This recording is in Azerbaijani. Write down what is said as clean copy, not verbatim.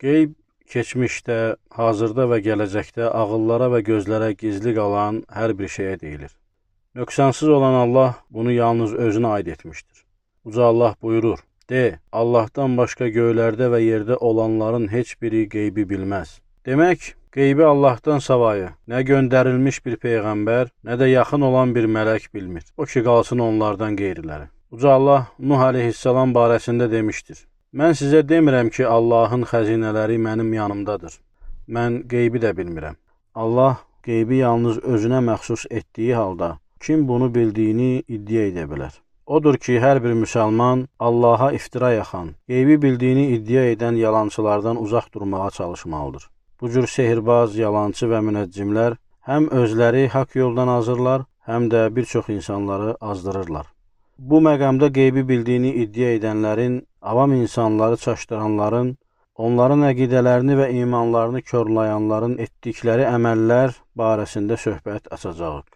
Qeyb keçmişdə, hazırda və gələcəkdə ağıllara və gözlərə gizli qalan hər bir şeyə deyilir. Nöqsansız olan Allah bunu yalnız özünə aid etmişdir. Uca Allah buyurur, de, Allahdan başqa göylərdə və yerdə olanların heç biri qeybi bilməz. Demək, qeybi Allahdan savayı nə göndərilmiş bir peyğəmbər, nə də yaxın olan bir mələk bilmir. O ki, qalsın onlardan qeyriləri. Uca Allah Nuh əleyhissalam barəsində demişdir. Mən sizə demirəm ki, Allahın xəzinələri mənim yanımdadır. Mən qeybi də bilmirəm. Allah qeybi yalnız özünə məxsus etdiyi halda, kim bunu bildiyini iddia edə bilər. Odur ki, hər bir müsəlman Allaha iftira yaxan, qeybi bildiyini iddia edən yalançılardan uzaq durmağa çalışmalıdır. Bu cür sehirbaz, yalançı və münəccimlər həm özləri haqq yoldan azırlar, həm də bir çox insanları azdırırlar. Bu məqamda qeybi bildiyini iddia edənlərin, avam insanları çaşdıranların, onların əqidələrini və imanlarını korlayanların etdikləri əməllər barəsində söhbət açacağıq.